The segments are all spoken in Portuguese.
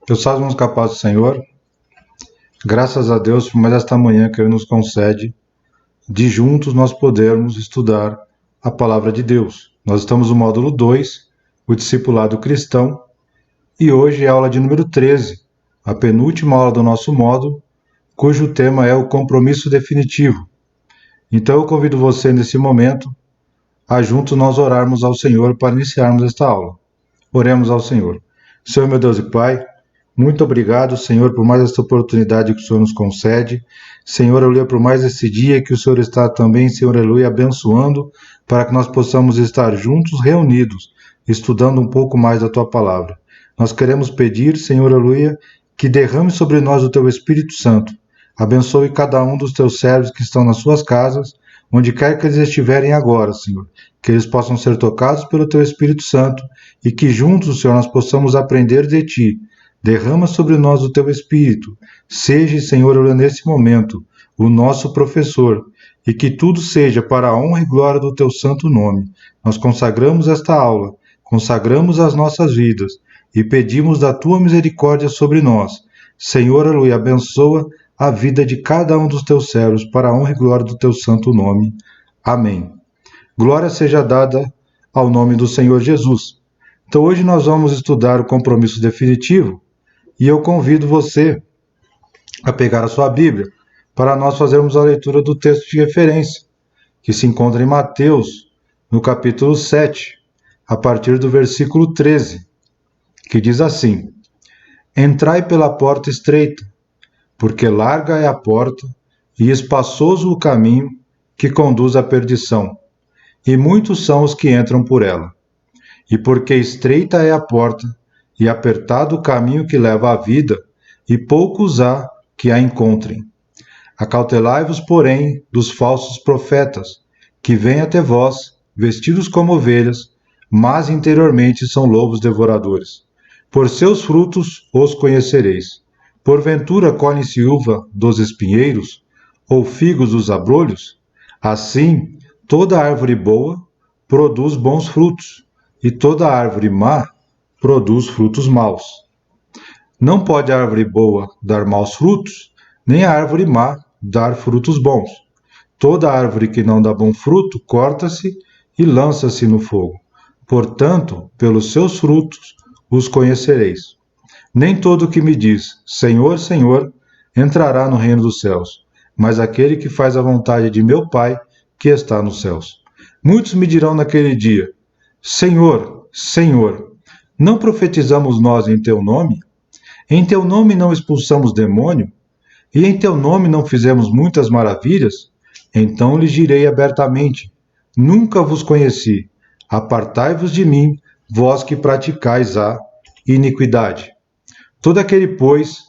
Eu salve os capazes do Senhor, graças a Deus por mais esta manhã que Ele nos concede, de juntos nós podermos estudar a Palavra de Deus. Nós estamos no módulo 2, o discipulado cristão, e hoje é a aula de número 13, a penúltima aula do nosso módulo, cujo tema é o compromisso definitivo. Então eu convido você nesse momento a juntos nós orarmos ao Senhor para iniciarmos esta aula. Oremos ao Senhor. Senhor, meu Deus e Pai, muito obrigado, Senhor, por mais esta oportunidade que o Senhor nos concede. Senhor, aleluia, por mais esse dia que o Senhor está também, Senhor, aleluia, abençoando, para que nós possamos estar juntos, reunidos, estudando um pouco mais da Tua Palavra. Nós queremos pedir, Senhor, aleluia, que derrame sobre nós o Teu Espírito Santo. Abençoe cada um dos Teus servos que estão nas suas casas, onde quer que eles estiverem agora, Senhor. Que eles possam ser tocados pelo Teu Espírito Santo e que juntos, Senhor, nós possamos aprender de Ti. Derrama sobre nós o Teu Espírito. Seja, Senhor, nesse momento, o nosso professor, e que tudo seja para a honra e glória do Teu santo nome. Nós consagramos esta aula, consagramos as nossas vidas, e pedimos da Tua misericórdia sobre nós. Senhor, aleluia, abençoa a vida de cada um dos Teus servos, para a honra e glória do Teu santo nome. Amém. Glória seja dada ao nome do Senhor Jesus. Então hoje nós vamos estudar o compromisso definitivo, e eu convido você a pegar a sua Bíblia para nós fazermos a leitura do texto de referência, que se encontra em Mateus, no capítulo 7, a partir do versículo 13, que diz assim: Entrai pela porta estreita, porque larga é a porta e espaçoso o caminho que conduz à perdição, e muitos são os que entram por ela. E porque estreita é a porta e apertado o caminho que leva à vida, e poucos há que a encontrem. Acautelai-vos, porém, dos falsos profetas, que vêm até vós, vestidos como ovelhas, mas interiormente são lobos devoradores. Por seus frutos os conhecereis. Porventura colhe-se uva dos espinheiros, ou figos dos abrolhos? Assim, toda árvore boa produz bons frutos, e toda árvore má produz frutos maus. Não pode a árvore boa dar maus frutos, nem a árvore má dar frutos bons. Toda árvore que não dá bom fruto, corta-se e lança-se no fogo. Portanto, pelos seus frutos os conhecereis. Nem todo o que me diz, Senhor, Senhor, entrará no reino dos céus, mas aquele que faz a vontade de meu Pai, que está nos céus. Muitos me dirão naquele dia, Senhor, Senhor, não profetizamos nós em teu nome? Em teu nome não expulsamos demônio? E em teu nome não fizemos muitas maravilhas? Então lhes direi abertamente, nunca vos conheci. Apartai-vos de mim, vós que praticais a iniquidade. Todo aquele, pois,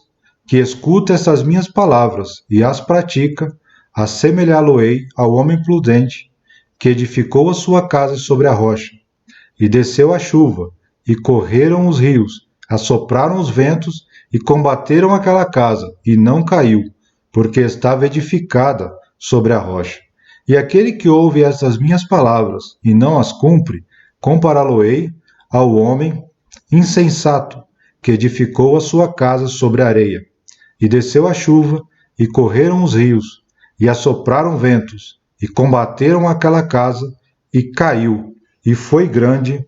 que escuta essas minhas palavras e as pratica, assemelhá-lo-ei ao homem prudente, que edificou a sua casa sobre a rocha. E desceu a chuva, e correram os rios, assopraram os ventos, e combateram aquela casa, e não caiu, porque estava edificada sobre a rocha. E aquele que ouve estas minhas palavras, e não as cumpre, compará-lo-ei ao homem insensato, que edificou a sua casa sobre a areia. E desceu a chuva, e correram os rios, e assopraram ventos, e combateram aquela casa, e caiu, e foi grande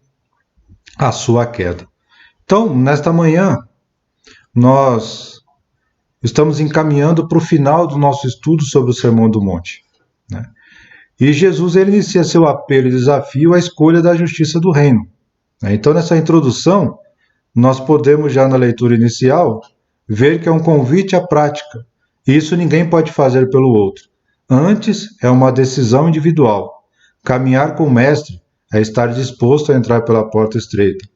a sua queda. Então, nesta manhã, nós estamos encaminhando para o final do nosso estudo sobre o Sermão do Monte, né? E Jesus ele inicia seu apelo e desafio à escolha da justiça do reino, né? Então, nessa introdução, nós podemos já na leitura inicial ver que é um convite à prática. E isso ninguém pode fazer pelo outro. Antes, é uma decisão individual. Caminhar com o Mestre é estar disposto a entrar pela porta estreita.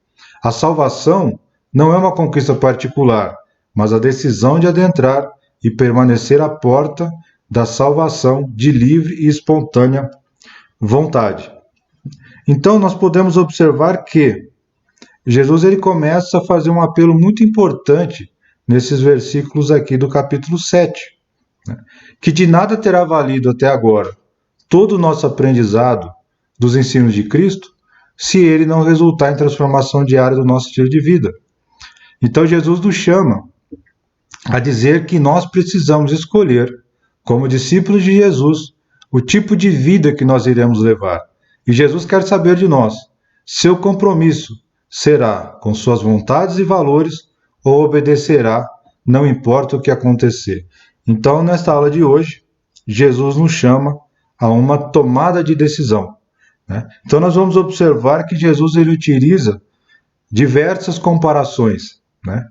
A salvação não é uma conquista particular, mas a decisão de adentrar e permanecer à porta da salvação de livre e espontânea vontade. Então, nós podemos observar que Jesus ele começa a fazer um apelo muito importante nesses versículos aqui do capítulo 7, né? Que de nada terá valido até agora todo o nosso aprendizado dos ensinos de Cristo se ele não resultar em transformação diária do nosso estilo de vida. Então Jesus nos chama a dizer que nós precisamos escolher, como discípulos de Jesus, o tipo de vida que nós iremos levar. E Jesus quer saber de nós, seu compromisso será com suas vontades e valores ou obedecerá, não importa o que acontecer. Então, nesta aula de hoje, Jesus nos chama a uma tomada de decisão, né? Então, nós vamos observar que Jesus ele utiliza diversas comparações, né?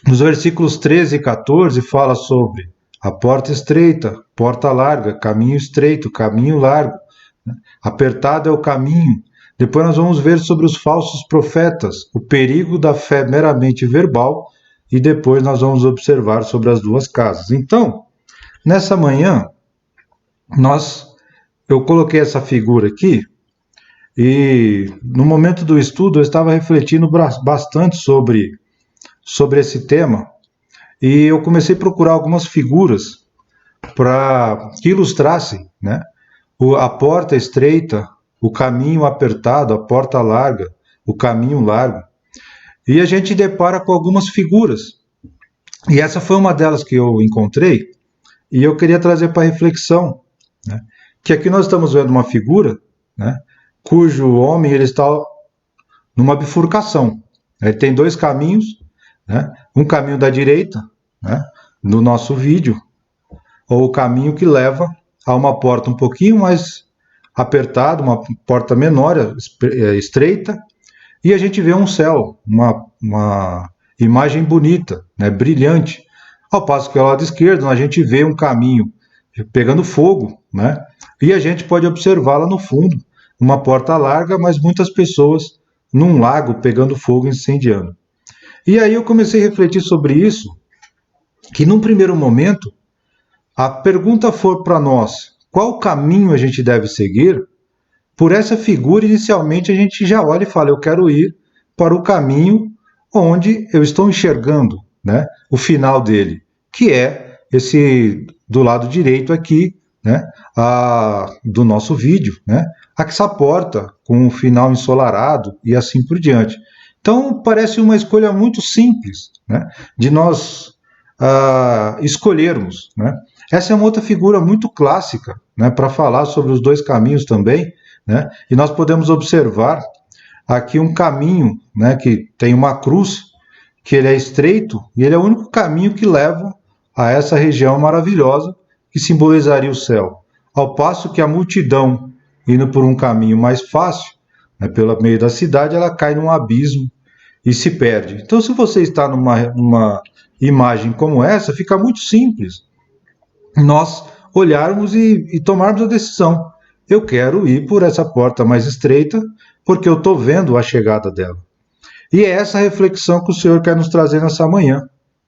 Nos versículos 13 e 14 fala sobre a porta estreita, porta larga, caminho estreito, caminho largo, né? Apertado é o caminho. Depois nós vamos ver sobre os falsos profetas, o perigo da fé meramente verbal, e depois nós vamos observar sobre as duas casas. Então, nessa manhã, eu coloquei essa figura aqui, e no momento do estudo eu estava refletindo bastante sobre esse tema, e eu comecei a procurar algumas figuras para que ilustrassem, né, a porta estreita, o caminho apertado, a porta larga, o caminho largo. E a gente depara com algumas figuras. E essa foi uma delas que eu encontrei, e eu queria trazer para reflexão, né, que aqui nós estamos vendo uma figura, né, cujo homem ele está numa bifurcação. Ele tem dois caminhos, né, um caminho da direita, né, no nosso vídeo, ou o caminho que leva a uma porta um pouquinho mais apertada, uma porta menor, estreita, e a gente vê um céu, uma imagem bonita, né, brilhante. Ao passo que ao lado esquerdo a gente vê um caminho pegando fogo, né, e a gente pode observar lá no fundo uma porta larga, mas muitas pessoas num lago pegando fogo, incendiando. E aí eu comecei a refletir sobre isso, que num primeiro momento a pergunta for para nós, qual caminho a gente deve seguir? Por essa figura, inicialmente, a gente já olha e fala, eu quero ir para o caminho onde eu estou enxergando, né, o final dele, que é esse do lado direito aqui, né, do nosso vídeo, né, essa porta com o final ensolarado e assim por diante. Então, parece uma escolha muito simples, né, de nós escolhermos, né. Essa é uma outra figura muito clássica, né, para falar sobre os dois caminhos também, né, e nós podemos observar aqui um caminho, né, que tem uma cruz, que ele é estreito, e ele é o único caminho que leva a essa região maravilhosa que simbolizaria o céu. Ao passo que a multidão, indo por um caminho mais fácil, né, pelo meio da cidade, ela cai num abismo e se perde. Então, se você está numa imagem como essa, fica muito simples nós olharmos e tomarmos a decisão. Eu quero ir por essa porta mais estreita, porque eu estou vendo a chegada dela. E é essa reflexão que o Senhor quer nos trazer nessa manhã,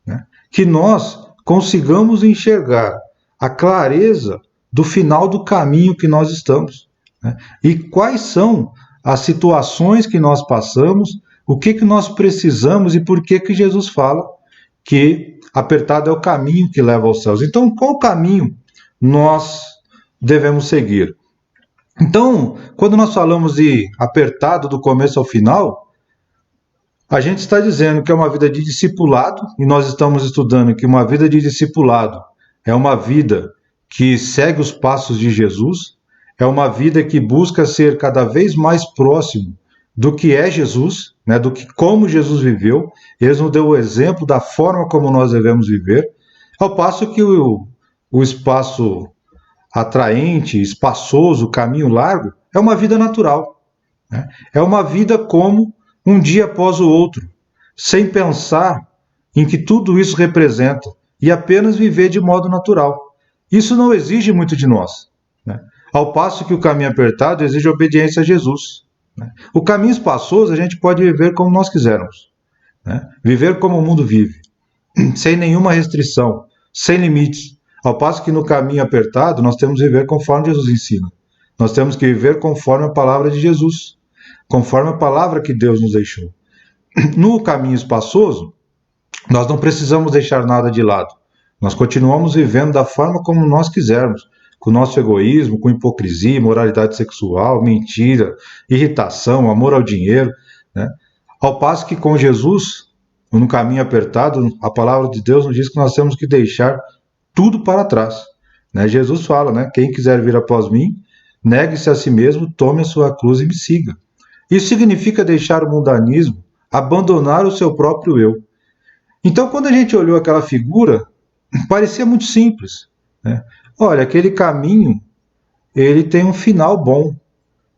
né? Que nós consigamos enxergar a clareza do final do caminho que nós estamos, né? E quais são as situações que nós passamos, o que nós precisamos e por que Jesus fala que apertado é o caminho que leva aos céus. Então, qual caminho nós devemos seguir? Então, quando nós falamos de apertado do começo ao final, a gente está dizendo que é uma vida de discipulado, e nós estamos estudando que uma vida de discipulado é uma vida que segue os passos de Jesus, é uma vida que busca ser cada vez mais próximo do que é Jesus, né, do que como Jesus viveu. Ele nos deu o exemplo da forma como nós devemos viver, ao passo que o espaço atraente, espaçoso, caminho largo, é uma vida natural, né? É uma vida como um dia após o outro, sem pensar em que tudo isso representa, e apenas viver de modo natural. Isso não exige muito de nós, né? Ao passo que o caminho apertado exige obediência a Jesus, né? O caminho espaçoso a gente pode viver como nós quisermos, né? Viver como o mundo vive, sem nenhuma restrição, sem limites. Ao passo que no caminho apertado nós temos que viver conforme Jesus ensina. Nós temos que viver conforme a palavra de Jesus, conforme a palavra que Deus nos deixou. No caminho espaçoso, nós não precisamos deixar nada de lado. Nós continuamos vivendo da forma como nós quisermos, com o nosso egoísmo, com hipocrisia, moralidade sexual, mentira, irritação, amor ao dinheiro, né? Ao passo que com Jesus, no caminho apertado, a palavra de Deus nos diz que nós temos que deixar tudo para trás. Né? Jesus fala, né? Quem quiser vir após mim, negue-se a si mesmo, tome a sua cruz e me siga. Isso significa deixar o mundanismo, abandonar o seu próprio eu. Então, quando a gente olhou aquela figura, parecia muito simples. Né? Olha, aquele caminho, ele tem um final bom.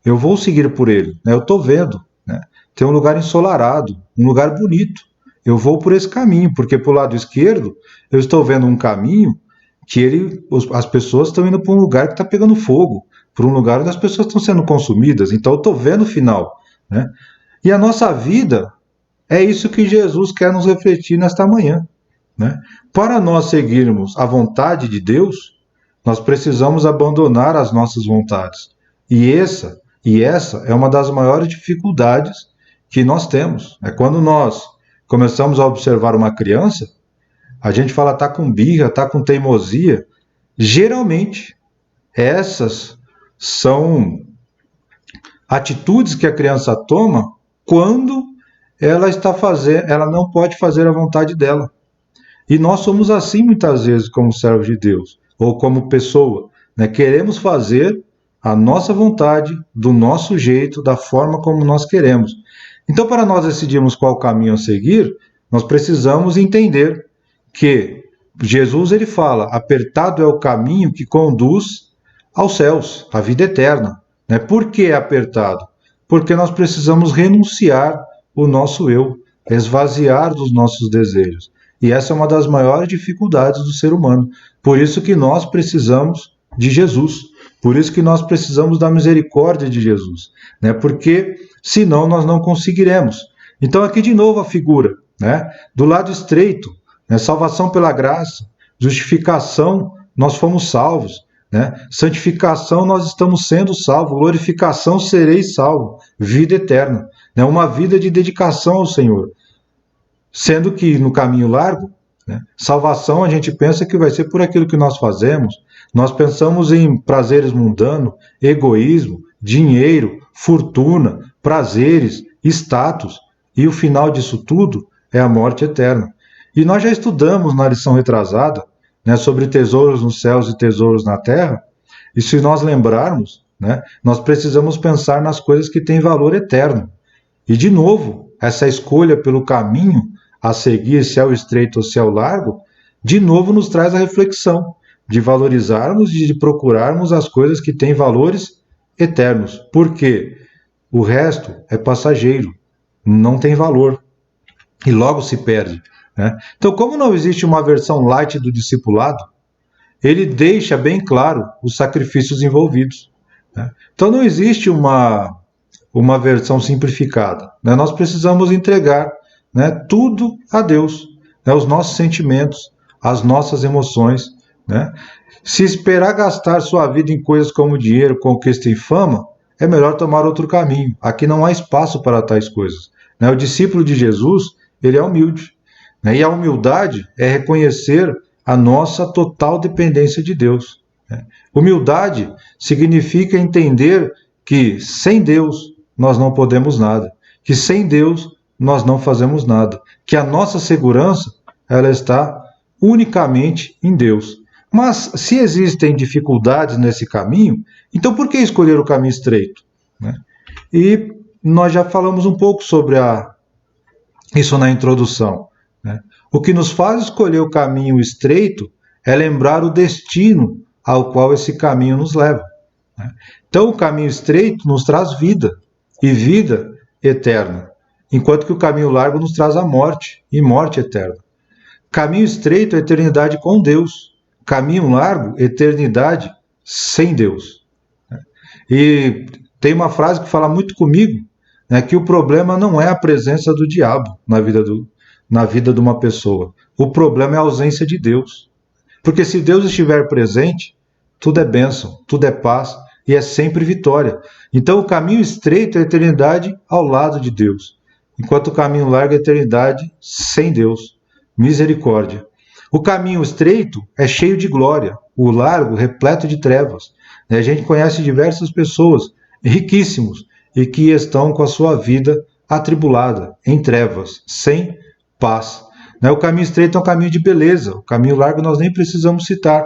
Eu vou seguir por ele. Né? Eu estou vendo. Né? Tem um lugar ensolarado, um lugar bonito. Eu vou por esse caminho, porque para o lado esquerdo, eu estou vendo um caminho que as pessoas estão indo para um lugar que está pegando fogo, para um lugar onde as pessoas estão sendo consumidas. Então, eu estou vendo o final. Né? E a nossa vida é isso que Jesus quer nos refletir nesta manhã. Né? Para nós seguirmos a vontade de Deus, nós precisamos abandonar as nossas vontades. E essa é uma das maiores dificuldades que nós temos. É quando nós começamos a observar uma criança, a gente fala, tá com birra, tá com teimosia. Geralmente, essas são atitudes que a criança toma quando ela não pode fazer a vontade dela. E nós somos assim muitas vezes como servos de Deus, ou como pessoa. Né? Queremos fazer a nossa vontade, do nosso jeito, da forma como nós queremos. Então, para nós decidirmos qual caminho a seguir, nós precisamos entender que Jesus ele fala, apertado é o caminho que conduz aos céus, à vida eterna. Né? Por que é apertado? Porque nós precisamos renunciar o nosso eu, esvaziar dos nossos desejos. E essa é uma das maiores dificuldades do ser humano. Por isso que nós precisamos de Jesus. Por isso que nós precisamos da misericórdia de Jesus. Né? Porque senão nós não conseguiremos. Então aqui de novo a figura. Né? Do lado estreito, né? Salvação pela graça. Justificação, nós fomos salvos. Né? Santificação, nós estamos sendo salvos. Glorificação, sereis salvo. Vida eterna. Né? Uma vida de dedicação ao Senhor. Sendo que no caminho largo, né, salvação a gente pensa que vai ser por aquilo que nós fazemos. Nós pensamos em prazeres mundanos, egoísmo, dinheiro, fortuna, prazeres, status. E o final disso tudo é a morte eterna. E nós já estudamos na lição retrasada, né, sobre tesouros nos céus e tesouros na terra. E se nós lembrarmos, né, nós precisamos pensar nas coisas que têm valor eterno. E de novo, essa escolha pelo caminho a seguir, céu estreito ou céu largo, de novo nos traz a reflexão de valorizarmos e de procurarmos as coisas que têm valores eternos. Porque o resto é passageiro, não tem valor e logo se perde. Né? Então, como não existe uma versão light do discipulado, ele deixa bem claro os sacrifícios envolvidos. Né? Então, não existe uma versão simplificada. Né? Nós precisamos entregar, né, tudo a Deus, né, os nossos sentimentos, as nossas emoções. Né? Se esperar gastar sua vida em coisas como dinheiro, conquista e fama, é melhor tomar outro caminho. Aqui não há espaço para tais coisas. Né? O discípulo de Jesus, ele é humilde. Né? E a humildade é reconhecer a nossa total dependência de Deus. Né? Humildade significa entender que sem Deus nós não podemos nada, que sem Deus nós não fazemos nada, que a nossa segurança ela está unicamente em Deus. Mas se existem dificuldades nesse caminho, então por que escolher o caminho estreito? Né? E nós já falamos um pouco sobre isso na introdução. Né? O que nos faz escolher o caminho estreito é lembrar o destino ao qual esse caminho nos leva. Né? Então o caminho estreito nos traz vida, e vida eterna. Enquanto que o caminho largo nos traz a morte, e morte eterna. Caminho estreito é eternidade com Deus. Caminho largo, eternidade sem Deus. E tem uma frase que fala muito comigo, né, que o problema não é a presença do diabo na vida de uma pessoa. O problema é a ausência de Deus. Porque se Deus estiver presente, tudo é bênção, tudo é paz e é sempre vitória. Então o caminho estreito é a eternidade ao lado de Deus. Enquanto o caminho largo é a eternidade sem Deus. Misericórdia. O caminho estreito é cheio de glória, o largo repleto de trevas. A gente conhece diversas pessoas riquíssimos e que estão com a sua vida atribulada, em trevas, sem paz. Né? O caminho estreito é um caminho de beleza, o caminho largo nós nem precisamos citar.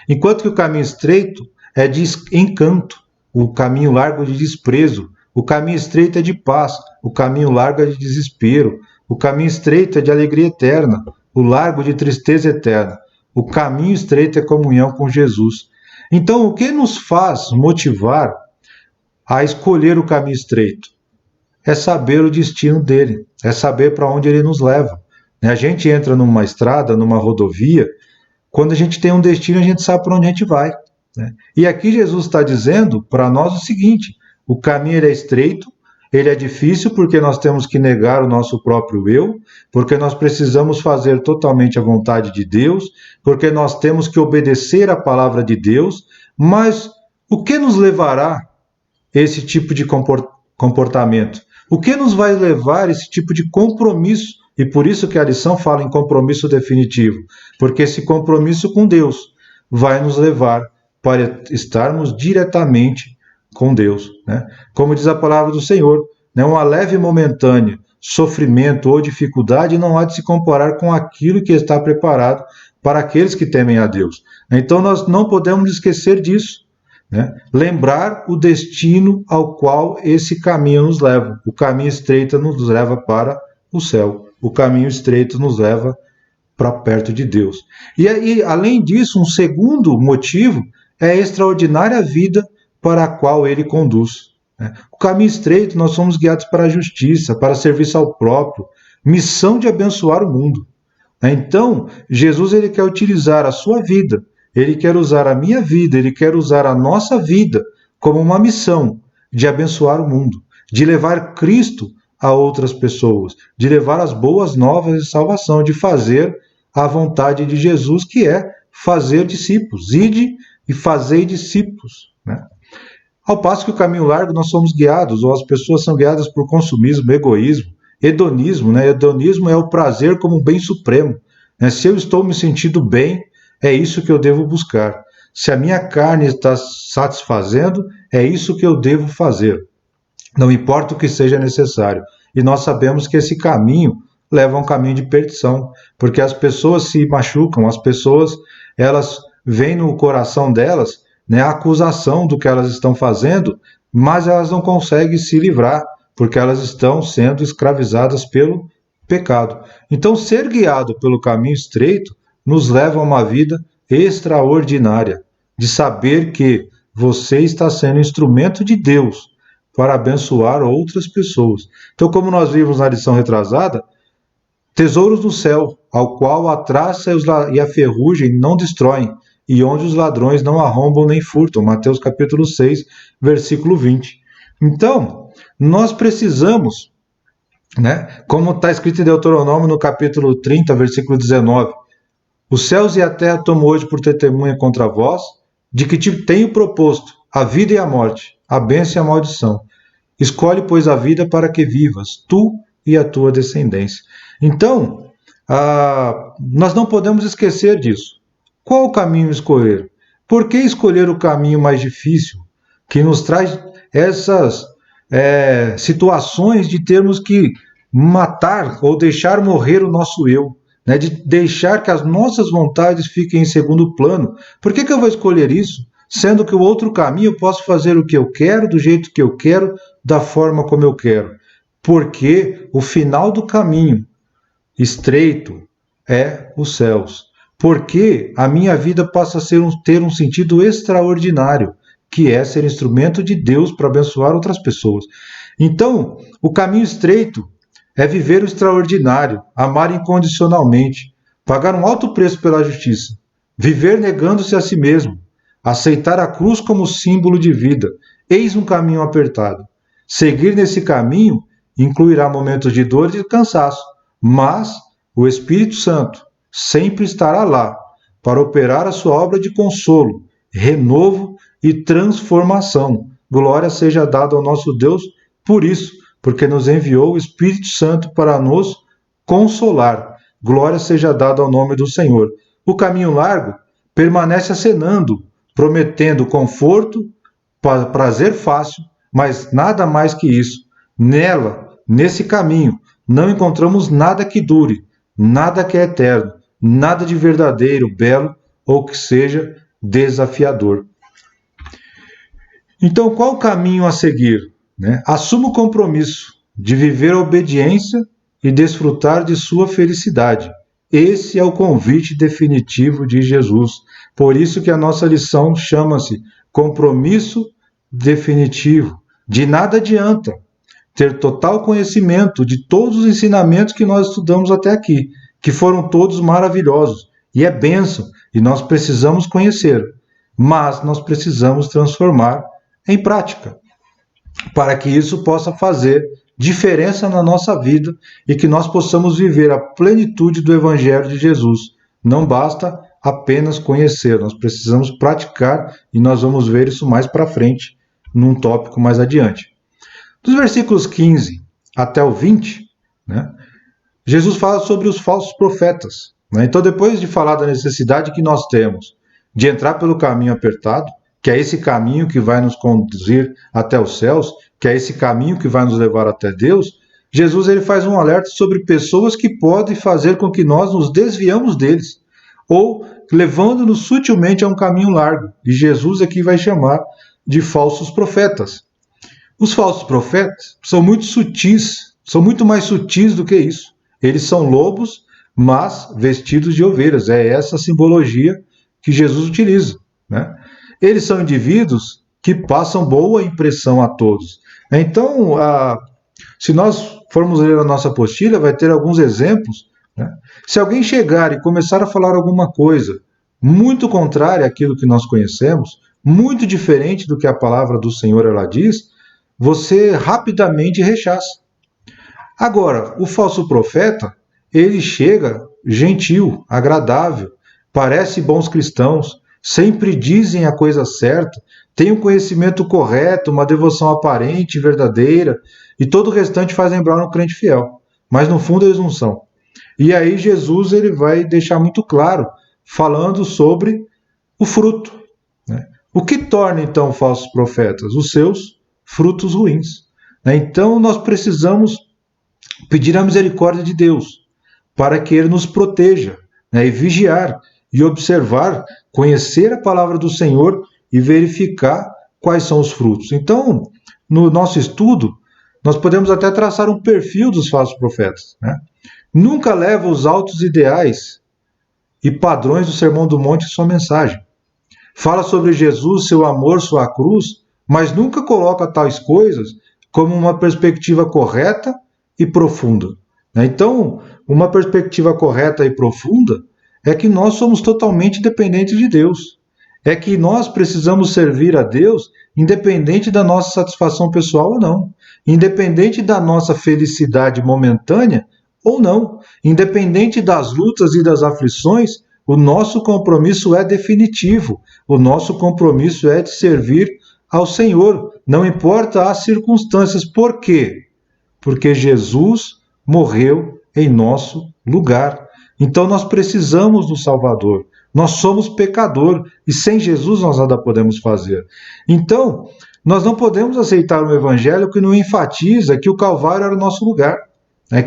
Enquanto que o caminho estreito é de encanto, o caminho largo é de desprezo, o caminho estreito é de paz, o caminho largo é de desespero, o caminho estreito é de alegria eterna, o largo de tristeza eterna. O caminho estreito é comunhão com Jesus. Então, o que nos faz motivar a escolher o caminho estreito? É saber o destino dele, é saber para onde ele nos leva. A gente entra numa estrada, numa rodovia, quando a gente tem um destino, a gente sabe para onde a gente vai. E aqui Jesus está dizendo para nós o seguinte: o caminho ele é estreito, ele é difícil porque nós temos que negar o nosso próprio eu, porque nós precisamos fazer totalmente a vontade de Deus, porque nós temos que obedecer a palavra de Deus, mas o que nos levará a esse tipo de comportamento? O que nos vai levar a esse tipo de compromisso? E por isso que a lição fala em compromisso definitivo, porque esse compromisso com Deus vai nos levar para estarmos diretamente com Deus. Como diz a palavra do Senhor, uma leve e momentânea sofrimento ou dificuldade não há de se comparar com aquilo que está preparado para aqueles que temem a Deus. Então nós não podemos esquecer disso. Lembrar o destino ao qual esse caminho nos leva. O caminho estreito nos leva para o céu. O caminho estreito nos leva para perto de Deus. E além disso, um segundo motivo é a extraordinária vida para a qual ele conduz. O caminho estreito, nós somos guiados para a justiça, para serviço ao próprio, missão de abençoar o mundo. Então, Jesus ele quer utilizar a sua vida, ele quer usar a minha vida, ele quer usar a nossa vida como uma missão de abençoar o mundo, de levar Cristo a outras pessoas, de levar as boas novas de salvação, de fazer a vontade de Jesus, que é fazer discípulos, ide e fazei discípulos. Ao passo que o caminho largo nós somos guiados, ou as pessoas são guiadas por consumismo, egoísmo, hedonismo. Hedonismo é o prazer como um bem supremo. Se eu estou me sentindo bem, é isso que eu devo buscar. Se a minha carne está satisfazendo, é isso que eu devo fazer. Não importa o que seja necessário. E nós sabemos que esse caminho leva a um caminho de perdição, porque as pessoas se machucam, as pessoas elas veem no coração delas a acusação do que elas estão fazendo, mas elas não conseguem se livrar, porque elas estão sendo escravizadas pelo pecado. Então, ser guiado pelo caminho estreito nos leva a uma vida extraordinária, de saber que você está sendo instrumento de Deus para abençoar outras pessoas. Então, como nós vimos na lição retrasada, tesouros no céu, ao qual a traça e a ferrugem não destroem, e onde os ladrões não arrombam nem furtam. Mateus capítulo 6, versículo 20. Então, nós precisamos, como está escrito em Deuteronômio no capítulo 30, versículo 19, os céus e a terra tomo hoje por testemunha contra vós, de que te tenho proposto a vida e a morte, a bênção e a maldição. Escolhe, pois, a vida para que vivas, tu e a tua descendência. Então, nós não podemos esquecer disso. Qual o caminho escolher? Por que escolher o caminho mais difícil, que nos traz essas situações de termos que matar ou deixar morrer o nosso eu, de deixar que as nossas vontades fiquem em segundo plano? Por que eu vou escolher isso? Sendo que o outro caminho eu posso fazer o que eu quero, do jeito que eu quero, da forma como eu quero. Porque o final do caminho estreito é os céus. Porque a minha vida passa a ter um sentido extraordinário, que é ser instrumento de Deus para abençoar outras pessoas. Então, o caminho estreito é viver o extraordinário, amar incondicionalmente, pagar um alto preço pela justiça, viver negando-se a si mesmo, aceitar a cruz como símbolo de vida. Eis um caminho apertado. Seguir nesse caminho incluirá momentos de dor e de cansaço, mas o Espírito Santo sempre estará lá para operar a sua obra de consolo, renovo e transformação. Glória seja dada ao nosso Deus por isso, porque nos enviou o Espírito Santo para nos consolar. Glória seja dada ao nome do Senhor. O caminho largo permanece acenando, prometendo conforto, prazer fácil, mas nada mais que isso. Nesse caminho, não encontramos nada que dure, nada que é eterno, nada de verdadeiro, belo ou que seja desafiador. Então, qual o caminho a seguir? Assuma o compromisso de viver a obediência e desfrutar de sua felicidade. Esse é o convite definitivo de Jesus. Por isso que a nossa lição chama-se compromisso definitivo. De nada adianta ter total conhecimento de todos os ensinamentos que nós estudamos até aqui, que foram todos maravilhosos, e é bênção, e nós precisamos conhecer, mas nós precisamos transformar em prática, para que isso possa fazer diferença na nossa vida e que nós possamos viver a plenitude do Evangelho de Jesus. Não basta apenas conhecer, nós precisamos praticar, e nós vamos ver isso mais para frente, num tópico mais adiante. Dos versículos 15 até o 20, Jesus fala sobre os falsos profetas. Então, depois de falar da necessidade que nós temos de entrar pelo caminho apertado, que é esse caminho que vai nos conduzir até os céus, que é esse caminho que vai nos levar até Deus, Jesus ele faz um alerta sobre pessoas que podem fazer com que nós nos desviamos deles, ou levando-nos sutilmente a um caminho largo. E Jesus aqui vai chamar de falsos profetas. Os falsos profetas são muito sutis, são muito mais sutis do que isso. Eles são lobos, mas vestidos de ovelhas. É essa simbologia que Jesus utiliza. Eles são indivíduos que passam boa impressão a todos. Então, se nós formos ler a nossa apostila, vai ter alguns exemplos. Se alguém chegar e começar a falar alguma coisa muito contrária àquilo que nós conhecemos, muito diferente do que a palavra do Senhor ela diz, você rapidamente rechaça. Agora, o falso profeta, ele chega gentil, agradável, parece bons cristãos, sempre dizem a coisa certa, têm um conhecimento correto, uma devoção aparente, verdadeira, e todo o restante faz lembrar um crente fiel. Mas no fundo eles não são. E aí Jesus ele vai deixar muito claro, falando sobre o fruto. O que torna então falsos profetas? Os seus frutos ruins. Então nós precisamos pedir a misericórdia de Deus, para que Ele nos proteja, e vigiar, e observar, conhecer a palavra do Senhor e verificar quais são os frutos. Então, no nosso estudo, nós podemos até traçar um perfil dos falsos profetas. Nunca leva os altos ideais e padrões do Sermão do Monte em sua mensagem. Fala sobre Jesus, seu amor, sua cruz, mas nunca coloca tais coisas como uma perspectiva correta e profunda. Então, uma perspectiva correta e profunda é que nós somos totalmente dependentes de Deus. É que nós precisamos servir a Deus independente da nossa satisfação pessoal ou não. Independente da nossa felicidade momentânea ou não. Independente das lutas e das aflições, o nosso compromisso é definitivo. O nosso compromisso é de servir ao Senhor. Não importa as circunstâncias. Por quê? Porque Jesus morreu em nosso lugar. Então nós precisamos do Salvador. Nós somos pecador e sem Jesus nós nada podemos fazer. Então, nós não podemos aceitar um evangelho que não enfatiza que o Calvário era o nosso lugar,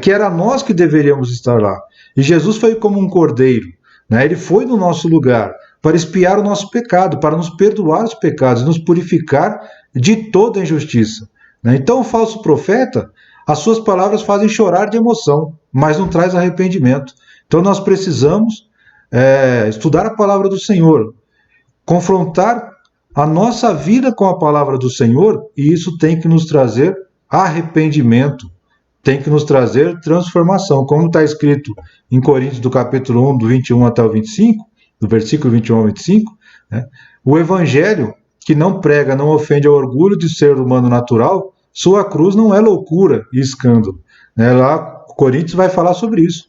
que era nós que deveríamos estar lá. E Jesus foi como um cordeiro, ele foi no nosso lugar para expiar o nosso pecado, para nos perdoar os pecados, nos purificar de toda injustiça. Então o falso profeta, as suas palavras fazem chorar de emoção, mas não traz arrependimento. Então nós precisamos estudar a palavra do Senhor, confrontar a nossa vida com a palavra do Senhor, e isso tem que nos trazer arrependimento, tem que nos trazer transformação, como está escrito em Coríntios do capítulo 1, do 21 até o 25, do versículo 21 ao 25, o evangelho que não prega, não ofende ao orgulho de ser humano natural, sua cruz não é loucura e escândalo. Lá Coríntios vai falar sobre isso.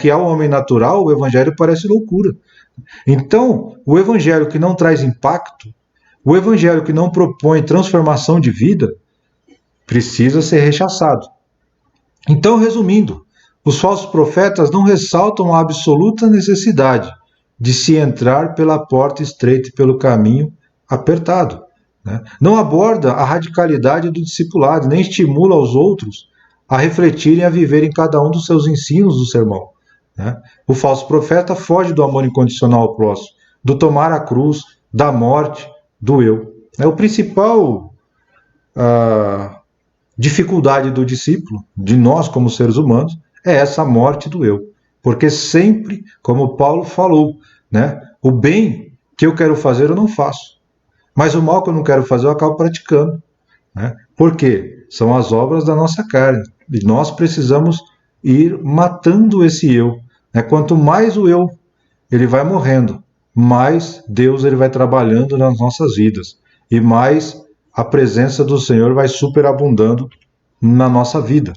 Que ao homem natural o evangelho parece loucura. Então, o evangelho que não traz impacto, o evangelho que não propõe transformação de vida, precisa ser rechaçado. Então, resumindo, os falsos profetas não ressaltam a absoluta necessidade de se entrar pela porta estreita e pelo caminho apertado. Não aborda a radicalidade do discipulado, nem estimula os outros a refletirem e a viverem cada um dos seus ensinos do sermão. né? O falso profeta foge do amor incondicional ao próximo, do tomar a cruz, da morte, do eu. O principal dificuldade do discípulo, de nós como seres humanos, é essa morte do eu. Porque sempre, como Paulo falou, né, o bem que eu quero fazer eu não faço, mas o mal que eu não quero fazer eu acabo praticando. Né? Por quê? São as obras da nossa carne. E nós precisamos ir matando esse eu. Né? Quanto mais o eu ele vai morrendo, mais Deus ele vai trabalhando nas nossas vidas. E mais a presença do Senhor vai superabundando na nossa vida.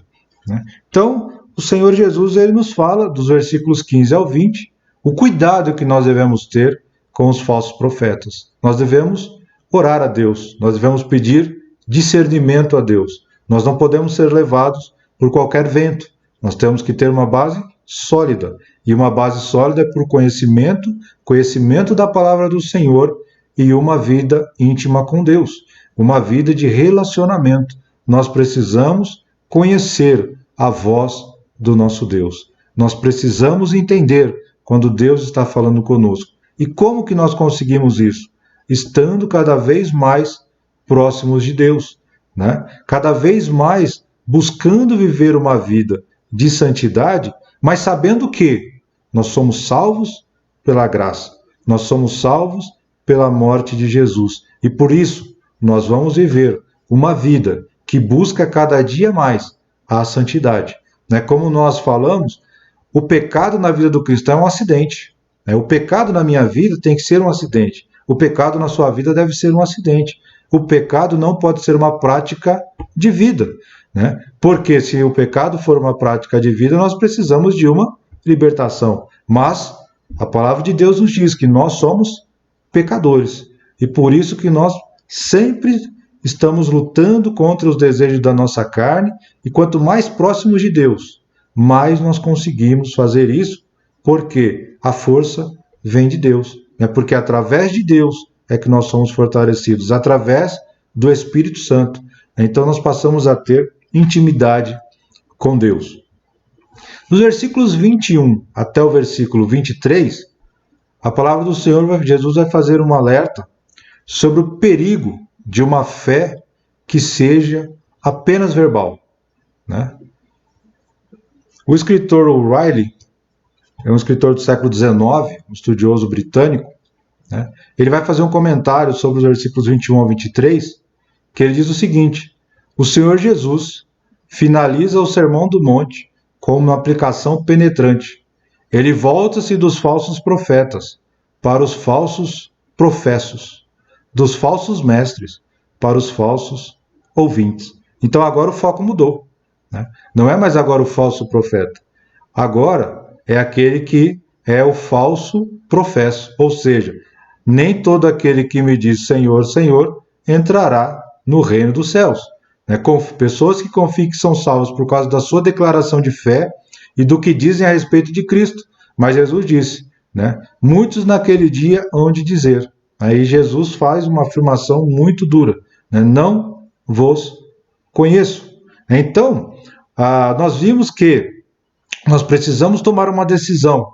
Né? Então, o Senhor Jesus ele nos fala, dos versículos 15 ao 20, o cuidado que nós devemos ter com os falsos profetas. Nós devemos orar a Deus, nós devemos pedir discernimento a Deus. Nós não podemos ser levados por qualquer vento. Nós temos que ter uma base sólida. E uma base sólida é por conhecimento da palavra do Senhor e uma vida íntima com Deus, uma vida de relacionamento. Nós precisamos conhecer a voz do nosso Deus. Nós precisamos entender quando Deus está falando conosco. E como que nós conseguimos isso? Estando cada vez mais próximos de Deus, né? Cada vez mais buscando viver uma vida de santidade, mas sabendo que nós somos salvos pela graça, nós somos salvos pela morte de Jesus. E por isso, nós vamos viver uma vida que busca cada dia mais a santidade. Né? Como nós falamos, o pecado na vida do cristão é um acidente. Né? O pecado na minha vida tem que ser um acidente. O pecado na sua vida deve ser um acidente. O pecado não pode ser uma prática de vida. Né? Porque se o pecado for uma prática de vida, nós precisamos de uma libertação. Mas a palavra de Deus nos diz que nós somos pecadores. E por isso que nós sempre estamos lutando contra os desejos da nossa carne, e quanto mais próximos de Deus, mais nós conseguimos fazer isso, porque a força vem de Deus. Né? Porque através de Deus é que nós somos fortalecidos, através do Espírito Santo. Então nós passamos a ter intimidade com Deus. Nos versículos 21 até o versículo 23, a palavra do Senhor, Jesus vai fazer um alerta sobre o perigo de uma fé que seja apenas verbal. Né? O escritor O'Reilly, é um escritor do século XIX, um estudioso britânico, né? Ele vai fazer um comentário sobre os versículos 21 ao 23, que ele diz o seguinte: o Senhor Jesus finaliza o Sermão do Monte com uma aplicação penetrante. Ele volta-se dos falsos profetas para os falsos professos, dos falsos mestres para os falsos ouvintes. Então agora o foco mudou. Né? Não é mais agora o falso profeta. Agora é aquele que é o falso professo. Ou seja, nem todo aquele que me diz Senhor, Senhor, entrará no reino dos céus. Né? Pessoas que confiem que são salvas por causa da sua declaração de fé e do que dizem a respeito de Cristo. Mas Jesus disse, né? Muitos naquele dia hão de dizer. Aí Jesus faz uma afirmação muito dura. Né? Não vos conheço. Então, nós vimos que nós precisamos tomar uma decisão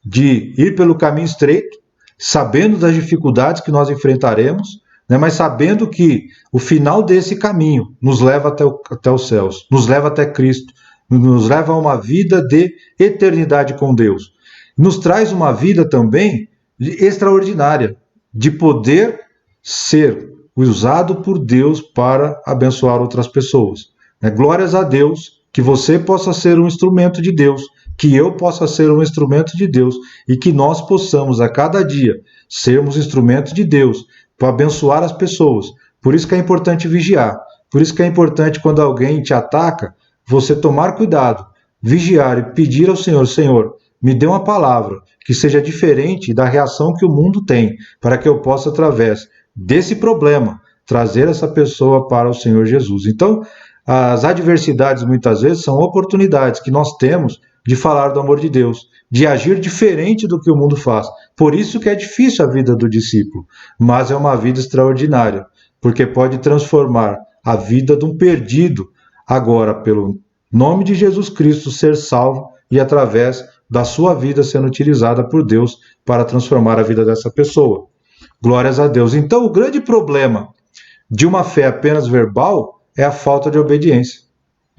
de ir pelo caminho estreito, sabendo das dificuldades que nós enfrentaremos, né, mas sabendo que o final desse caminho nos leva até os céus, nos leva até Cristo, nos leva a uma vida de eternidade com Deus. Nos traz uma vida também extraordinária, de poder ser usado por Deus para abençoar outras pessoas. Glórias a Deus, que você possa ser um instrumento de Deus, que eu possa ser um instrumento de Deus e que nós possamos a cada dia sermos instrumentos de Deus para abençoar as pessoas. Por isso que é importante vigiar. Por isso que é importante quando alguém te ataca, você tomar cuidado, vigiar e pedir ao Senhor, Senhor, me dê uma palavra que seja diferente da reação que o mundo tem, para que eu possa, através desse problema, trazer essa pessoa para o Senhor Jesus. Então, as adversidades muitas vezes são oportunidades que nós temos de falar do amor de Deus, de agir diferente do que o mundo faz. Por isso que é difícil a vida do discípulo, mas é uma vida extraordinária, porque pode transformar a vida de um perdido, agora pelo nome de Jesus Cristo ser salvo e através da sua vida sendo utilizada por Deus para transformar a vida dessa pessoa. Glórias a Deus. Então, o grande problema de uma fé apenas verbal é a falta de obediência,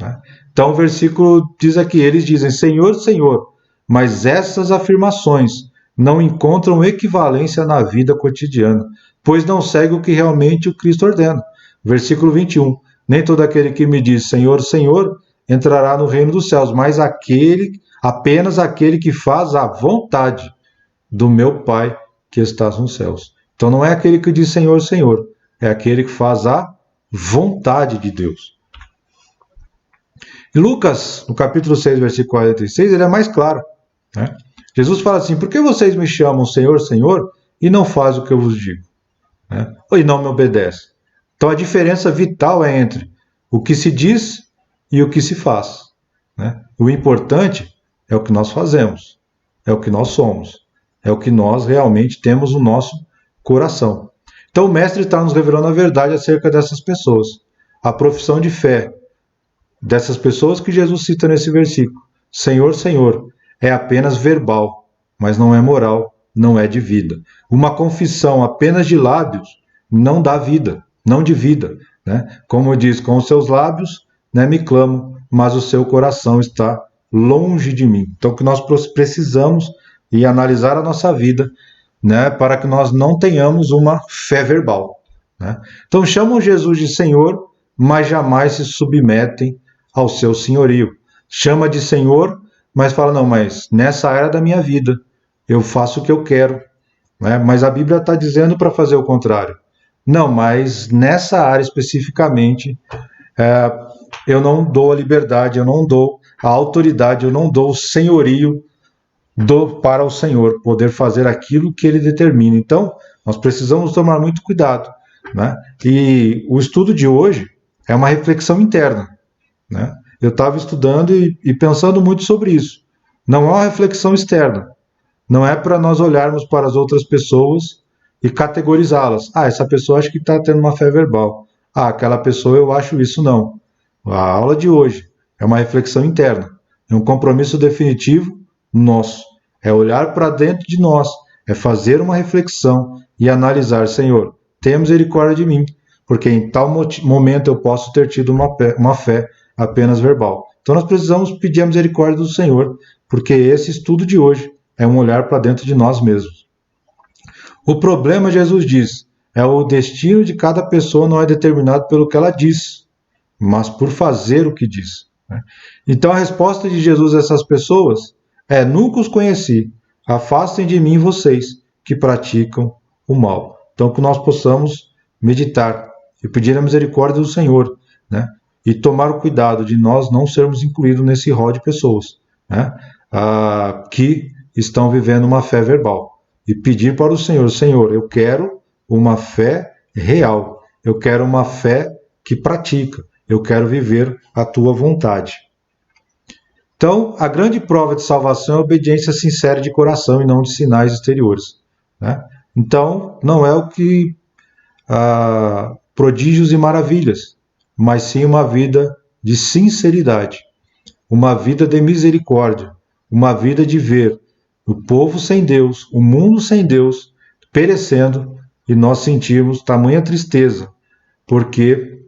né? Então, o versículo diz aqui, eles dizem, Senhor, Senhor, mas essas afirmações não encontram equivalência na vida cotidiana, pois não segue o que realmente o Cristo ordena. Versículo 21, nem todo aquele que me diz Senhor, Senhor, entrará no reino dos céus, mas apenas aquele que faz a vontade do meu Pai que está nos céus. Então não é aquele que diz Senhor, Senhor, é aquele que faz a vontade de Deus. Em Lucas, no capítulo 6, versículo 46, ele é mais claro, né? Jesus fala assim, por que vocês me chamam Senhor, Senhor, e não fazem o que eu vos digo, né? E não me obedecem. Então a diferença vital é entre o que se diz e o que se faz, né? O importante é o que nós fazemos, é o que nós somos, é o que nós realmente temos no nosso coração. Então o mestre está nos revelando a verdade acerca dessas pessoas. A profissão de fé dessas pessoas que Jesus cita nesse versículo, Senhor, Senhor, é apenas verbal, mas não é moral, não é de vida. Uma confissão apenas de lábios não dá vida, não de vida, né? Como diz, com os seus lábios, né, me clamo, mas o seu coração está longe de mim. Então, o que nós precisamos e analisar a nossa vida, né, para que nós não tenhamos uma fé verbal, né? Então, chamam Jesus de Senhor, mas jamais se submetem ao seu senhorio. Chama de Senhor, mas fala, não, mas nessa área da minha vida, eu faço o que eu quero, né? Mas a Bíblia está dizendo para fazer o contrário. Não, mas nessa área especificamente, eu não dou a liberdade, eu não dou a autoridade, eu não dou o senhorio para o Senhor poder fazer aquilo que Ele determina. Então, nós precisamos tomar muito cuidado, né? E o estudo de hoje é uma reflexão interna, né? Eu estava estudando e pensando muito sobre isso. Não é uma reflexão externa. Não é para nós olharmos para as outras pessoas e categorizá-las. Ah, essa pessoa acho que está tendo uma fé verbal. Ah, aquela pessoa eu acho isso. Não. A aula de hoje é uma reflexão interna. É um compromisso definitivo nosso. É olhar para dentro de nós. É fazer uma reflexão e analisar, Senhor, tenha misericórdia de mim, porque em tal momento eu posso ter tido uma fé apenas verbal. Então nós precisamos pedir a misericórdia do Senhor, porque esse estudo de hoje é um olhar para dentro de nós mesmos. O problema, Jesus diz, é o destino de cada pessoa não é determinado pelo que ela diz, mas por fazer o que diz, né? Então a resposta de Jesus a essas pessoas é, nunca os conheci, afastem de mim vocês que praticam o mal. Então que nós possamos meditar e pedir a misericórdia do Senhor, né? E tomar o cuidado de nós não sermos incluídos nesse rol de pessoas, né, que estão vivendo uma fé verbal. E pedir para o Senhor, Senhor, eu quero uma fé real, eu quero uma fé que pratica, eu quero viver a tua vontade. Então, a grande prova de salvação é a obediência sincera de coração e não de sinais exteriores, né? Então, não é o que prodígios e maravilhas, mas sim uma vida de sinceridade, uma vida de misericórdia, uma vida de ver o povo sem Deus, o mundo sem Deus, perecendo, e nós sentimos tamanha tristeza, porque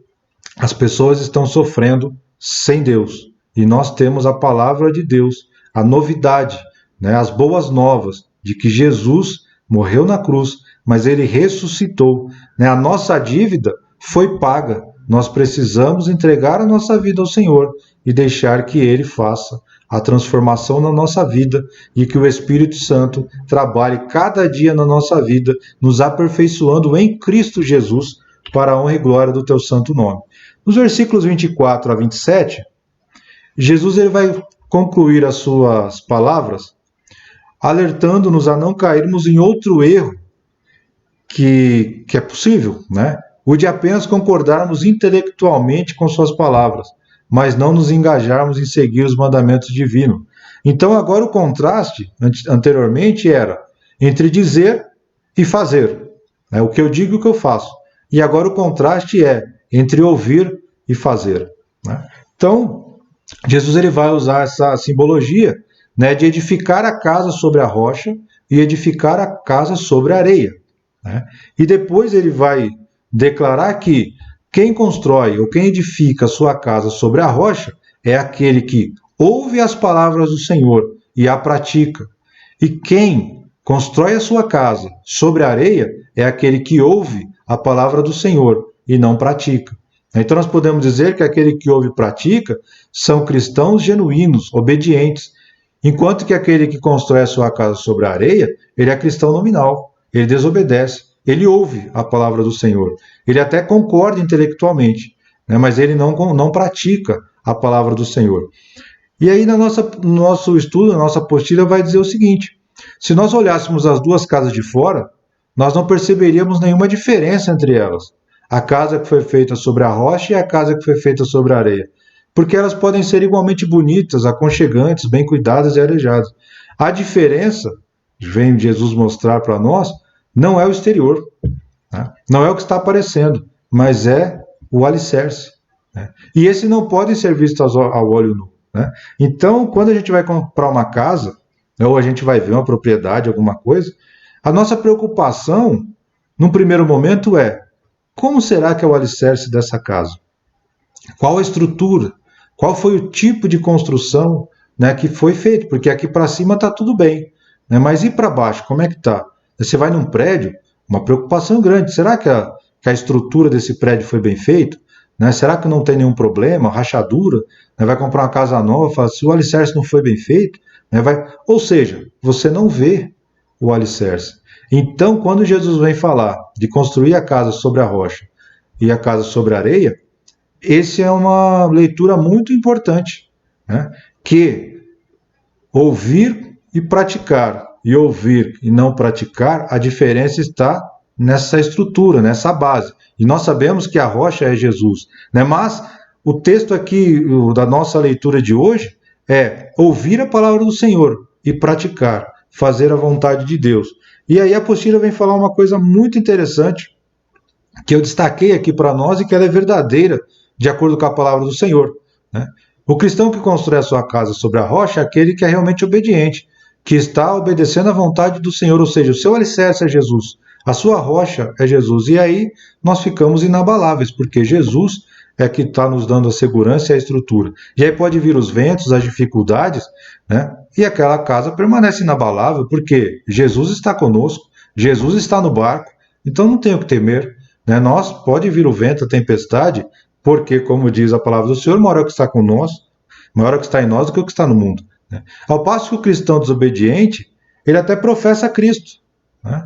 as pessoas estão sofrendo sem Deus, e nós temos a palavra de Deus, a novidade, né, as boas novas, de que Jesus morreu na cruz, mas Ele ressuscitou, né? A nossa dívida foi paga. Nós precisamos entregar a nossa vida ao Senhor e deixar que Ele faça a transformação na nossa vida e que o Espírito Santo trabalhe cada dia na nossa vida, nos aperfeiçoando em Cristo Jesus para a honra e glória do Teu santo nome. Nos versículos 24 a 27, Jesus ele vai concluir as suas palavras alertando-nos a não cairmos em outro erro que é possível, né? O de apenas concordarmos intelectualmente com suas palavras, mas não nos engajarmos em seguir os mandamentos divinos. Então agora o contraste, anteriormente, era entre dizer e fazer, né? O que eu digo e o que eu faço. E agora o contraste é entre ouvir e fazer, né? Então, Jesus ele vai usar essa simbologia, né, de edificar a casa sobre a rocha e edificar a casa sobre a areia, né? E depois ele vai declarar que quem constrói ou quem edifica a sua casa sobre a rocha é aquele que ouve as palavras do Senhor e a pratica. E quem constrói a sua casa sobre a areia é aquele que ouve a palavra do Senhor e não pratica. Então nós podemos dizer que aquele que ouve e pratica são cristãos genuínos, obedientes, enquanto que aquele que constrói a sua casa sobre a areia, ele é cristão nominal, ele desobedece, ele ouve a palavra do Senhor, ele até concorda intelectualmente, né, mas ele não pratica a palavra do Senhor. E aí no nosso estudo, na nossa apostila, vai dizer o seguinte: se nós olhássemos as duas casas de fora, nós não perceberíamos nenhuma diferença entre elas. A casa que foi feita sobre a rocha e a casa que foi feita sobre a areia. Porque elas podem ser igualmente bonitas, aconchegantes, bem cuidadas e arejadas. A diferença, vem Jesus mostrar para nós, não é o exterior, né? Não é o que está aparecendo, mas é o alicerce, né? E esse não pode ser visto ao olho nu, né? Então, quando a gente vai comprar uma casa, ou a gente vai ver uma propriedade, alguma coisa, a nossa preocupação, num primeiro momento, é: como será que é o alicerce dessa casa? Qual a estrutura? Qual foi o tipo de construção, né, que foi feito? Porque aqui para cima está tudo bem, né, mas e para baixo, como é que está? Você vai num prédio, uma preocupação grande. Será que a estrutura desse prédio foi bem feita? Né? Será que não tem nenhum problema, rachadura? Né? Vai comprar uma casa nova, fala, se o alicerce não foi bem feito, né, ou seja, você não vê o alicerce. Então, quando Jesus vem falar de construir a casa sobre a rocha e a casa sobre a areia, essa é uma leitura muito importante, né? Que ouvir e praticar, e ouvir e não praticar, a diferença está nessa estrutura, nessa base. E nós sabemos que a rocha é Jesus, né? Mas o texto aqui da nossa leitura de hoje é ouvir a palavra do Senhor e praticar, fazer a vontade de Deus. E aí a apostila vem falar uma coisa muito interessante, que eu destaquei aqui para nós e que ela é verdadeira, de acordo com a palavra do Senhor, né? O cristão que constrói a sua casa sobre a rocha é aquele que é realmente obediente, que está obedecendo à vontade do Senhor, ou seja, o seu alicerce é Jesus, a sua rocha é Jesus. E aí nós ficamos inabaláveis, porque Jesus é que está nos dando a segurança e a estrutura. E aí pode vir os ventos, as dificuldades, né? E aquela casa permanece inabalável, porque Jesus está conosco, Jesus está no barco, então não tenho o que temer, né? Nós, pode vir o vento, a tempestade, porque, como diz a palavra do Senhor, maior é o que está conosco, maior é o que está em nós do que o que está no mundo, né? Ao passo que o cristão desobediente, ele até professa Cristo, né?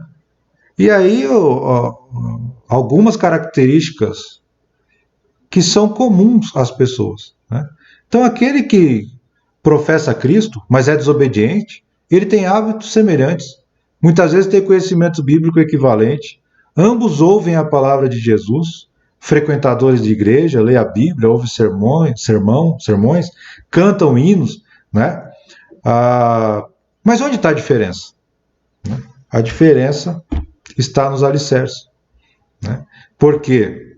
E aí, algumas características que são comuns às pessoas, né? Então, aquele que professa Cristo, mas é desobediente, ele tem hábitos semelhantes, muitas vezes tem conhecimento bíblico equivalente, ambos ouvem a palavra de Jesus, frequentadores de igreja, lê a Bíblia, ouve sermões, cantam hinos, né? Mas onde está a diferença? A diferença está nos alicerces, né? Porque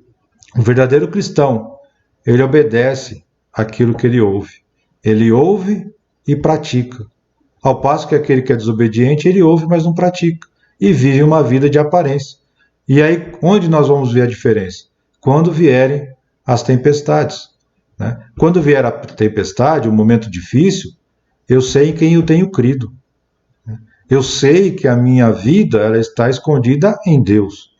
o verdadeiro cristão, ele obedece aquilo que ele ouve e pratica. Ao passo que aquele que é desobediente, ele ouve, mas não pratica, e vive uma vida de aparência. E aí, onde nós vamos ver a diferença? Quando vierem as tempestades, né? Quando vier a tempestade, um momento difícil, eu sei em quem eu tenho crido. Eu sei que a minha vida ela está escondida em Deus.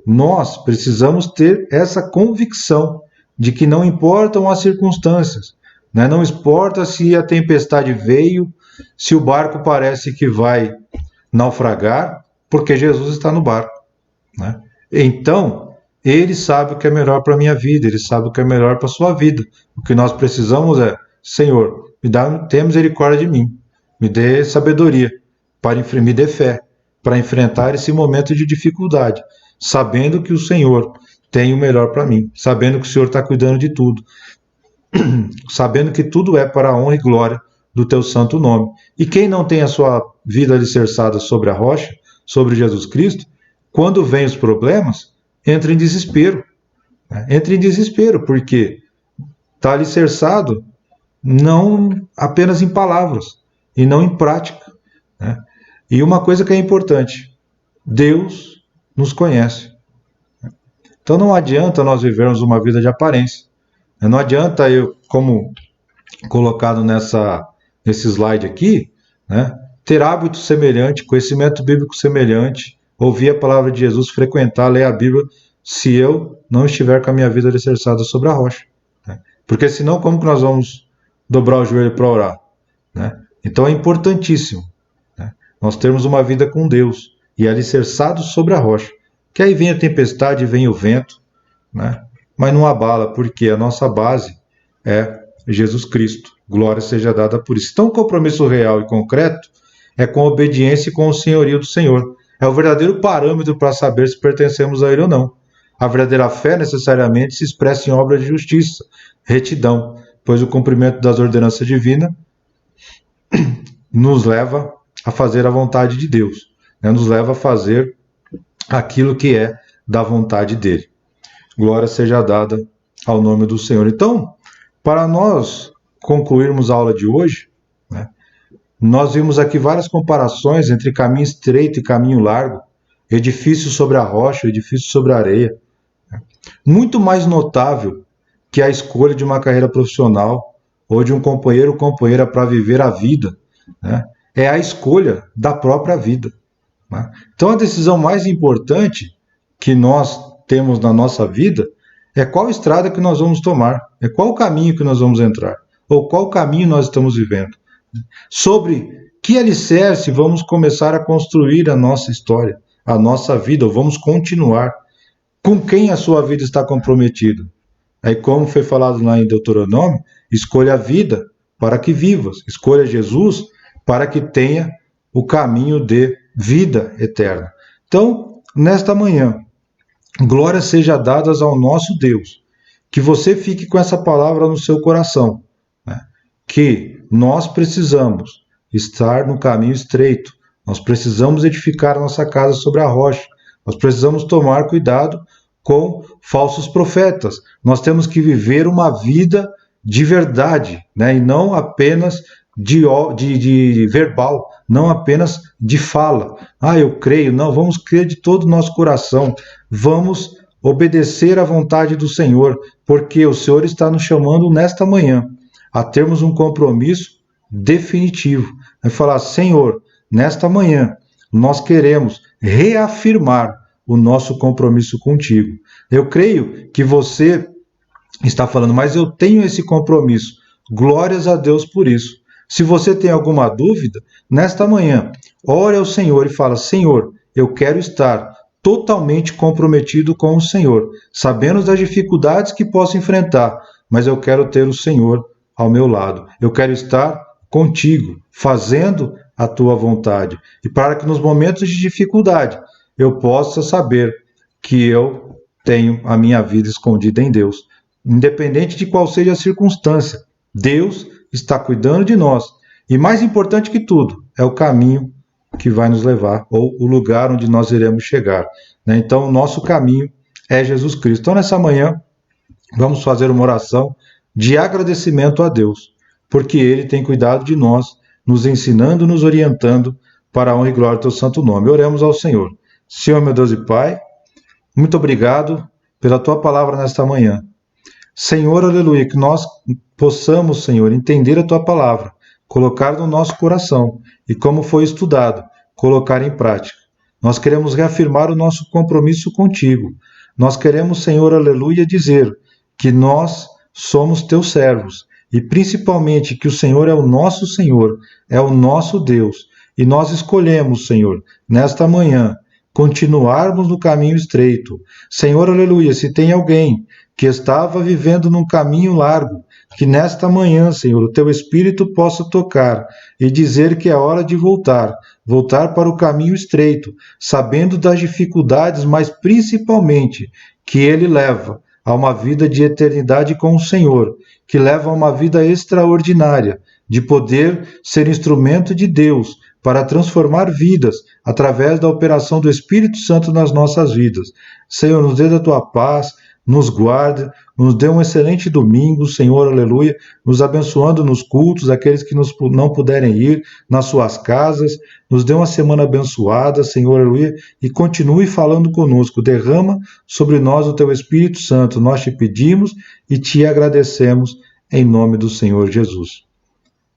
Nós precisamos ter essa convicção de que não importam as circunstâncias, né? Não importa se a tempestade veio, se o barco parece que vai naufragar, porque Jesus está no barco, né? Então, ele sabe o que é melhor para a minha vida, ele sabe o que é melhor para a sua vida. O que nós precisamos é: Senhor, tenha misericórdia de mim, me dê sabedoria, me dê fé, para enfrentar esse momento de dificuldade, sabendo que o Senhor tem o melhor para mim, sabendo que o Senhor está cuidando de tudo, sabendo que tudo é para a honra e glória do teu santo nome. E quem não tem a sua vida alicerçada sobre a rocha, sobre Jesus Cristo, quando vem os problemas, entra em desespero. Entra em desespero, porque está alicerçado não apenas em palavras e não em prática, né? E uma coisa que é importante, Deus nos conhece. Então não adianta nós vivermos uma vida de aparência. Não adianta eu, como colocado nesse slide aqui, né, ter hábito semelhante, conhecimento bíblico semelhante, ouvir a palavra de Jesus, frequentar, ler a Bíblia, se eu não estiver com a minha vida alicerçada sobre a rocha. Né? Porque senão, como que nós vamos dobrar o joelho para orar? Né? Então é importantíssimo, né, nós termos uma vida com Deus e alicerçados sobre a rocha. Que aí vem a tempestade, vem o vento, né? Mas não abala, porque a nossa base é Jesus Cristo. Glória seja dada por isso. Então, o compromisso real e concreto é com a obediência e com o senhorio do Senhor. É o verdadeiro parâmetro para saber se pertencemos a Ele ou não. A verdadeira fé necessariamente se expressa em obras de justiça, retidão, pois o cumprimento das ordenanças divinas nos leva a fazer a vontade de Deus, né? Nos leva a fazer aquilo que é da vontade dele. Glória seja dada ao nome do Senhor. Então, para nós concluirmos a aula de hoje, né, nós vimos aqui várias comparações entre caminho estreito e caminho largo, edifício sobre a rocha, edifício sobre a areia. Muito mais notável que a escolha de uma carreira profissional ou de um companheiro ou companheira para viver a vida, né, é a escolha da própria vida. Né? Então, a decisão mais importante que nós temos na nossa vida é qual estrada que nós vamos tomar, é qual caminho que nós vamos entrar, ou qual caminho nós estamos vivendo. Sobre que alicerce vamos começar a construir a nossa história, a nossa vida, ou vamos continuar. Com quem a sua vida está comprometida? Aí, como foi falado lá em Deuteronômio, escolha a vida para que vivas, escolha Jesus para que tenha o caminho de vida eterna. Então, nesta manhã, glórias sejam dadas ao nosso Deus. Que você fique com essa palavra no seu coração, né? Que nós precisamos estar no caminho estreito, nós precisamos edificar a nossa casa sobre a rocha, nós precisamos tomar cuidado com falsos profetas, nós temos que viver uma vida de verdade, né? E não apenas de verbal, não apenas de fala. Ah, eu creio. Não, vamos crer de todo o nosso coração. Vamos obedecer à vontade do Senhor, porque o Senhor está nos chamando nesta manhã a termos um compromisso definitivo. É falar, Senhor, nesta manhã nós queremos reafirmar o nosso compromisso contigo. Eu creio que você está falando, mas eu tenho esse compromisso. Glórias a Deus por isso. Se você tem alguma dúvida, nesta manhã, ore ao Senhor e fala, Senhor, eu quero estar totalmente comprometido com o Senhor, sabendo das dificuldades que posso enfrentar, mas eu quero ter o Senhor ao meu lado. Eu quero estar contigo, fazendo a tua vontade. E para que nos momentos de dificuldade eu possa saber que eu tenho a minha vida escondida em Deus. Independente de qual seja a circunstância, Deus está cuidando de nós. E mais importante que tudo, é o caminho que vai nos levar, ou o lugar onde nós iremos chegar. Né? Então, o nosso caminho é Jesus Cristo. Então, nessa manhã, vamos fazer uma oração de agradecimento a Deus, porque Ele tem cuidado de nós, nos ensinando, nos orientando para a honra e glória do teu santo nome. Oremos ao Senhor. Senhor, meu Deus e Pai, muito obrigado pela tua palavra nesta manhã. Senhor, aleluia, que nós possamos, Senhor, entender a tua palavra, colocar no nosso coração e, como foi estudado, colocar em prática. Nós queremos reafirmar o nosso compromisso contigo. Nós queremos, Senhor, aleluia, dizer que nós somos teus servos e, principalmente, que o Senhor é o nosso Senhor, é o nosso Deus. E nós escolhemos, Senhor, nesta manhã, continuarmos no caminho estreito. Senhor, aleluia, se tem alguém que estava vivendo num caminho largo, que nesta manhã, Senhor, o teu Espírito possa tocar e dizer que é hora de voltar para o caminho estreito, sabendo das dificuldades, mas principalmente que ele leva a uma vida de eternidade com o Senhor, que leva a uma vida extraordinária, de poder ser instrumento de Deus para transformar vidas através da operação do Espírito Santo nas nossas vidas. Senhor, nos dê a tua paz, nos guarde, nos dê um excelente domingo, Senhor, aleluia, nos abençoando nos cultos, aqueles que não puderem ir nas suas casas, nos dê uma semana abençoada, Senhor, aleluia, e continue falando conosco, derrama sobre nós o teu Espírito Santo, nós te pedimos e te agradecemos em nome do Senhor Jesus.